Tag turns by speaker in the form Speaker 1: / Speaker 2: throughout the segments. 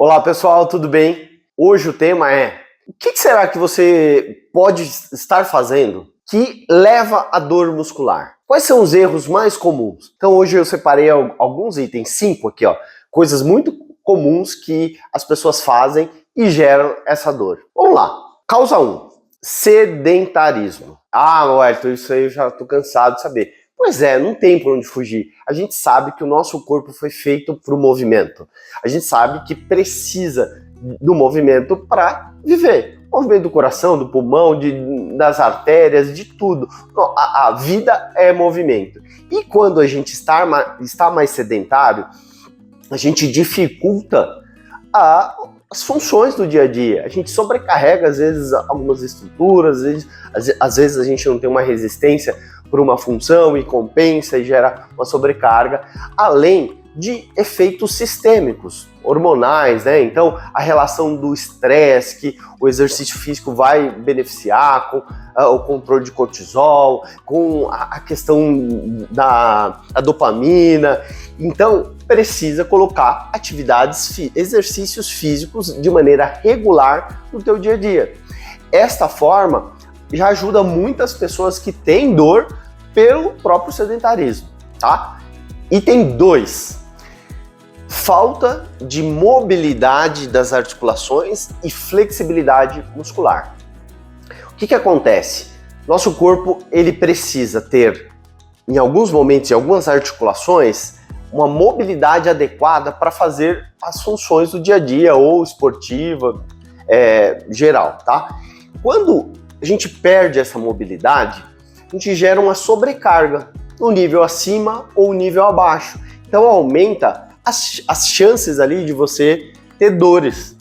Speaker 1: Olá pessoal, tudo bem? Hoje o tema é: o que será que você pode estar fazendo que leva à dor muscular? Quais são os erros mais comuns? Então hoje eu separei alguns itens, 5 aqui, ó, coisas muito comuns que as pessoas fazem e geram essa dor. Vamos lá. Causa 1, sedentarismo. Wellington, isso aí eu já tô cansado de saber. Pois é, não tem por onde fugir. A gente sabe que o nosso corpo foi feito para o movimento. A gente sabe que precisa do movimento para viver. Movimento do coração, do pulmão, das artérias, de tudo. A vida é movimento. E quando a gente está mais sedentário, a gente dificulta as funções do dia a dia. A gente sobrecarrega, às vezes, algumas estruturas, às vezes a gente não tem uma resistência por uma função e compensa e gera uma sobrecarga, além de efeitos sistêmicos, hormonais, né? Então, a relação do estresse que o exercício físico vai beneficiar com o controle de cortisol, com a questão da dopamina. Então, precisa colocar exercícios físicos de maneira regular no teu dia a dia. Esta forma já ajuda muitas pessoas que têm dor pelo próprio sedentarismo, tá? Item 2, falta de mobilidade das articulações e flexibilidade muscular. O que acontece? Nosso corpo, ele precisa ter, em alguns momentos, em algumas articulações, uma mobilidade adequada para fazer as funções do dia a dia ou esportiva, geral, tá? Quando a gente perde essa mobilidade, a gente gera uma sobrecarga no nível acima ou nível abaixo. Então aumenta as chances ali de você ter dores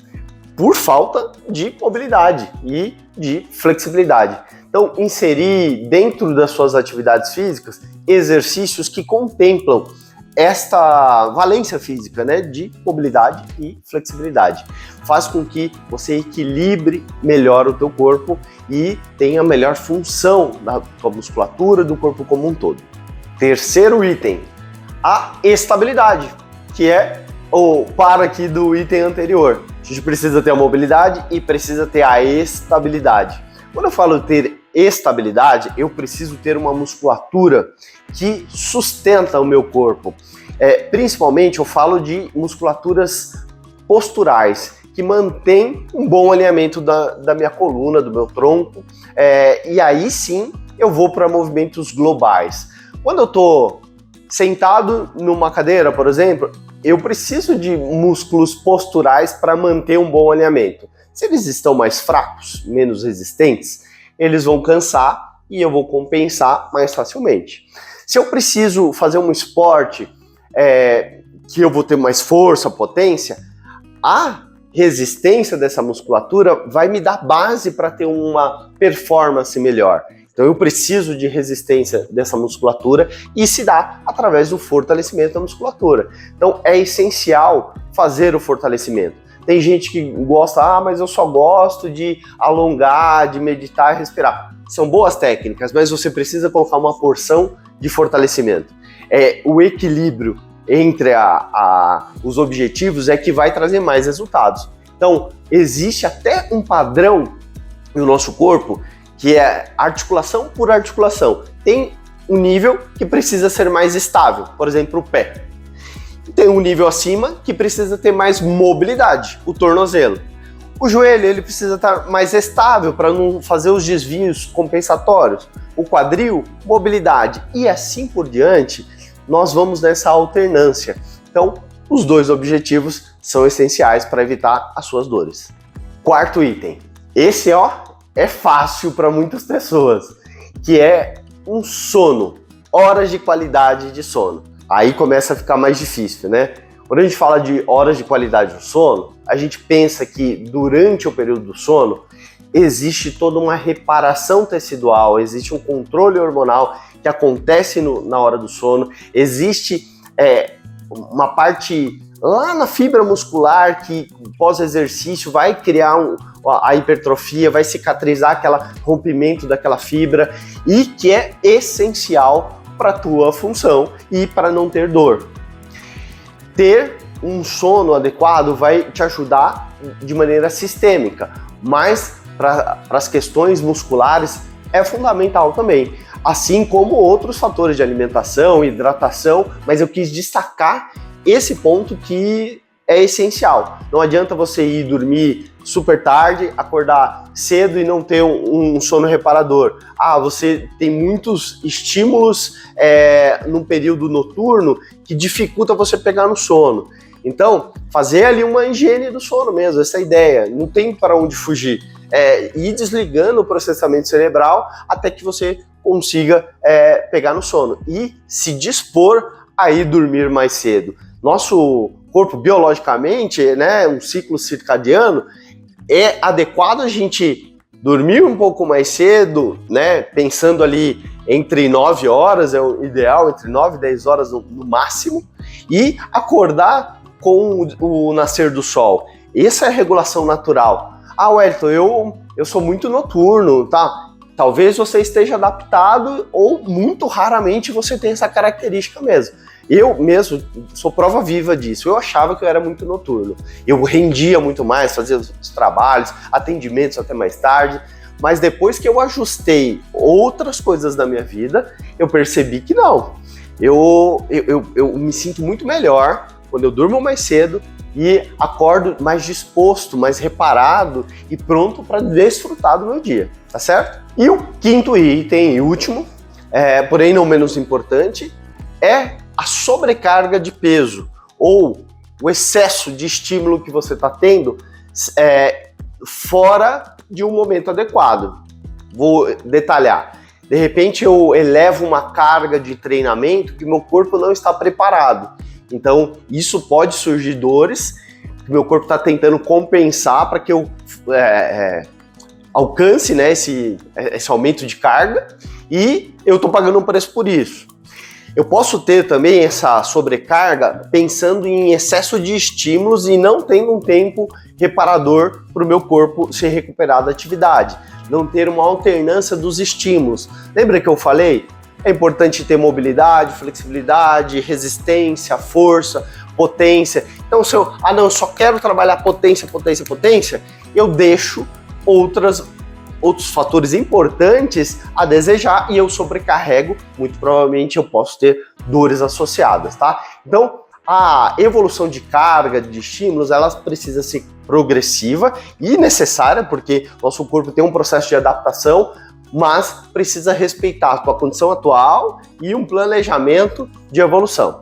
Speaker 1: por falta de mobilidade e de flexibilidade. Então inserir dentro das suas atividades físicas exercícios que contemplam esta valência física, né, de mobilidade e flexibilidade. Faz com que você equilibre melhor o teu corpo e tenha melhor função da tua musculatura, do corpo como um todo. Terceiro item, a estabilidade, que é o par aqui do item anterior. A gente precisa ter a mobilidade e precisa ter a estabilidade. Quando eu falo ter estabilidade, eu preciso ter uma musculatura que sustenta o meu corpo. Principalmente eu falo de musculaturas posturais, que mantém um bom alinhamento da minha coluna, do meu tronco, e aí sim eu vou para movimentos globais. Quando eu estou sentado numa cadeira, por exemplo, eu preciso de músculos posturais para manter um bom alinhamento. Se eles estão mais fracos, menos resistentes, eles vão cansar e eu vou compensar mais facilmente. Se eu preciso fazer um esporte que eu vou ter mais força, potência, a resistência dessa musculatura vai me dar base para ter uma performance melhor. Então eu preciso de resistência dessa musculatura e se dá através do fortalecimento da musculatura. Então é essencial fazer o fortalecimento. Tem gente que gosta, mas eu só gosto de alongar, de meditar e respirar. São boas técnicas, mas você precisa colocar uma porção de fortalecimento. O equilíbrio entre os objetivos é que vai trazer mais resultados. Então, existe até um padrão no nosso corpo que é articulação por articulação. Tem um nível que precisa ser mais estável, por exemplo, o pé. Tem um nível acima que precisa ter mais mobilidade, o tornozelo. O joelho, ele precisa estar mais estável para não fazer os desvios compensatórios. O quadril, mobilidade. E assim por diante, nós vamos nessa alternância. Então, os dois objetivos são essenciais para evitar as suas dores. Quarto item. Esse, é fácil para muitas pessoas, que é um sono. Horas de qualidade de sono. Aí começa a ficar mais difícil, né? Quando a gente fala de horas de qualidade do sono, a gente pensa que durante o período do sono existe toda uma reparação tecidual, existe um controle hormonal que acontece na hora do sono, existe uma parte lá na fibra muscular que pós-exercício vai criar a hipertrofia, vai cicatrizar aquele rompimento daquela fibra e que é essencial para a tua função e para não ter dor. Ter um sono adequado vai te ajudar de maneira sistêmica, mas para as questões musculares é fundamental também, assim como outros fatores de alimentação, hidratação, mas eu quis destacar esse ponto que é essencial. Não adianta você ir dormir super tarde, acordar cedo e não ter um sono reparador. Você tem muitos estímulos no período noturno que dificulta você pegar no sono. Então, fazer ali uma higiene do sono mesmo, essa é a ideia, não tem para onde fugir. Ir desligando o processamento cerebral até que você consiga pegar no sono e se dispor a ir dormir mais cedo. Nosso corpo, biologicamente, né, um ciclo circadiano, é adequado a gente dormir um pouco mais cedo, né, pensando ali entre 9 horas, é o ideal, entre 9 e 10 horas no máximo, e acordar com o nascer do sol. Essa é a regulação natural. Wellington, eu sou muito noturno, tá? Talvez você esteja adaptado ou muito raramente você tem essa característica mesmo. Eu mesmo sou prova viva disso. Eu achava que eu era muito noturno. Eu rendia muito mais, fazia os trabalhos, atendimentos até mais tarde. Mas depois que eu ajustei outras coisas da minha vida, eu percebi que não. Eu me sinto muito melhor quando eu durmo mais cedo e acordo mais disposto, mais reparado e pronto para desfrutar do meu dia, tá certo? E o quinto item e último, porém não menos importante, é a sobrecarga de peso ou o excesso de estímulo que você está tendo fora de um momento adequado. Vou detalhar. De repente eu elevo uma carga de treinamento que meu corpo não está preparado. Então isso pode surgir dores que meu corpo está tentando compensar para que eu alcance, né, esse aumento de carga e eu estou pagando um preço por isso. Eu posso ter também essa sobrecarga pensando em excesso de estímulos e não tendo um tempo reparador para o meu corpo se recuperar da atividade. Não ter uma alternância dos estímulos. Lembra que eu falei? É importante ter mobilidade, flexibilidade, resistência, força, potência. Então se eu só quero trabalhar potência, eu deixo outros fatores importantes a desejar e eu sobrecarrego, muito provavelmente eu posso ter dores associadas, tá? Então, a evolução de carga, de estímulos, ela precisa ser progressiva e necessária, porque nosso corpo tem um processo de adaptação, mas precisa respeitar a tua condição atual e um planejamento de evolução.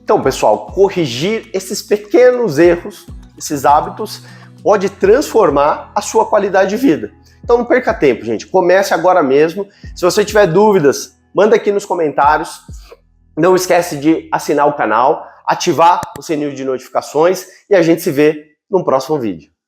Speaker 1: Então, pessoal, corrigir esses pequenos erros, esses hábitos, pode transformar a sua qualidade de vida. Então não perca tempo, gente. Comece agora mesmo. Se você tiver dúvidas, manda aqui nos comentários. Não esquece de assinar o canal, ativar o sininho de notificações e a gente se vê no próximo vídeo.